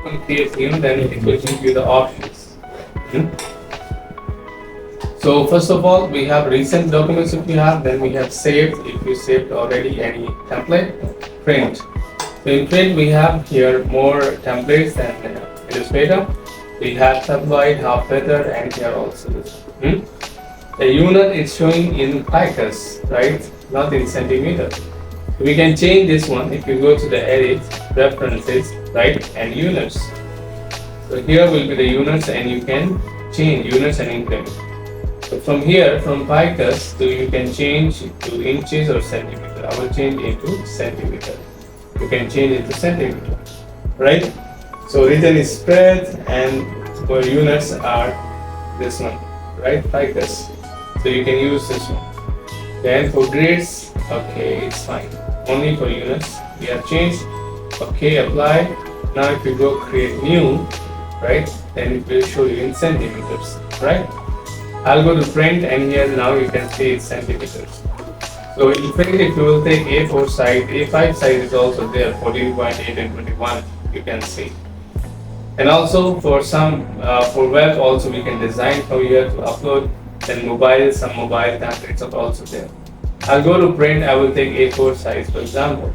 open create new, then it will give you the options. Hmm? So first of all, we have recent documents if you have, then we have saved, if you saved already any template, print. So in print we have here more templates than Illustrator. We have tabloid, half letter, and here also this. The unit is showing in picas, right? Not in centimeters. We can change this one if you go to the edit, references, right, and units. So here will be the units and you can change units and increment. So from here, from picas, so you can change to inches or centimeter. I will change into centimeter. You can change it to centimeter, right? So written is spread and for units are this one, right? Picas. So you can use this one. Then for grids, okay, it's fine. Only for units. We have changed. Okay, apply. Now if you go create new, right, then it will show you in centimeters, right? I'll go to print and here now you can see it's centimeters. So in print, if you will take A4 size, A5 size is also there, 14.8 and 21, you can see. And also for some, for web also we can design from here to upload. Then mobile, some mobile templates are also there. I'll go to print, I will take A4 size for example.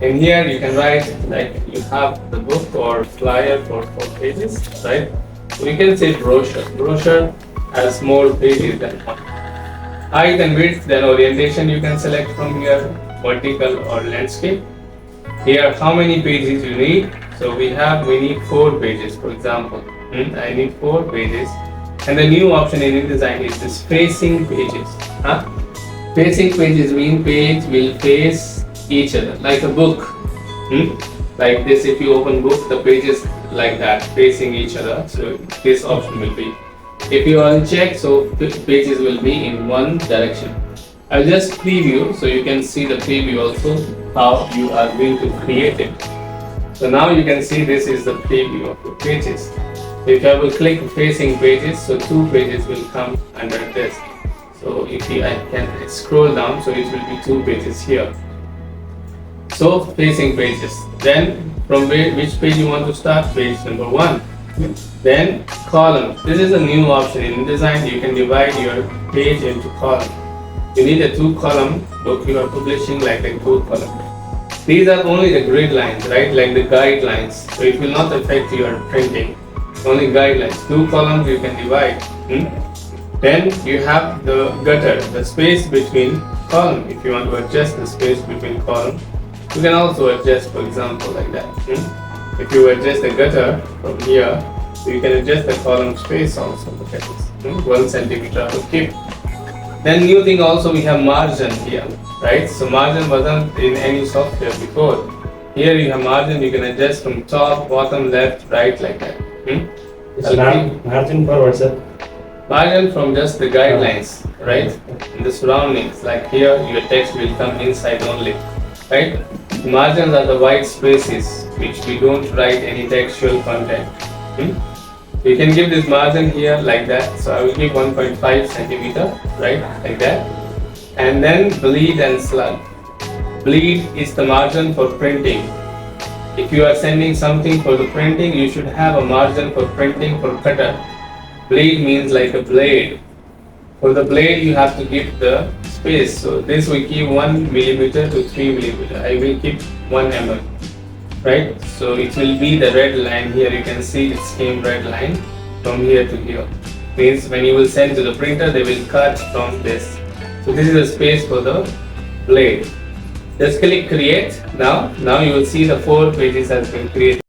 In here you can write like you have the book or flyer for 4 pages, right? So you can say brochure. Brochure has more pages than one. Height and width, then orientation you can select from here, vertical or landscape. Here how many pages you need. So we need 4 pages for example. I need 4 pages. And the new option in InDesign is this facing pages. Facing pages mean page will face each other, like a book. Like this, if you open book, the pages like that, facing each other. So this option will be. If you uncheck, so pages will be in one direction. I'll just preview, so you can see the preview also, how you are going to create it. So now you can see this is the preview of the pages. If I will click facing pages, so 2 pages will come under this. So if I can scroll down, so it will be 2 pages here. So facing pages. Then from which page you want to start? Page number 1. Then column. This is a new option in InDesign. You can divide your page into column. You need a 2-column book you are publishing, like a 2-column. These are only the grid lines, right? Like the guidelines. So it will not affect your printing. Only guidelines. 2 columns you can divide. Then you have the gutter, the space between column. If you want to adjust the space between column, you can also adjust, for example, like that. If you adjust the gutter from here, so you can adjust the column space also. Look at this. 1 centimeter I will keep. Then new thing also, we have margin here, right? So margin wasn't in any software before. Here you have margin, you can adjust from top, bottom, left, right, like that. Margin for what, sir? Margin from just the guidelines, right? In the surroundings, like here your text will come inside only, right? Margins are the white spaces which we don't write any textual content. You can give this margin here like that. So I will give 1.5 centimeter, right? Like that. And then bleed and slug. Bleed is the margin for printing. If you are sending something for the printing, you should have a margin for printing for cutter. Bleed means like a blade. For the blade, you have to give the space. So this we keep 1 millimeter to 3 millimeter. I will keep 1 mm, right? So it will be the red line here. You can see it came red line from here to here. Means when you will send to the printer, they will cut from this. So this is the space for the blade. Just click create now. Now you will see the 4 pages has been created.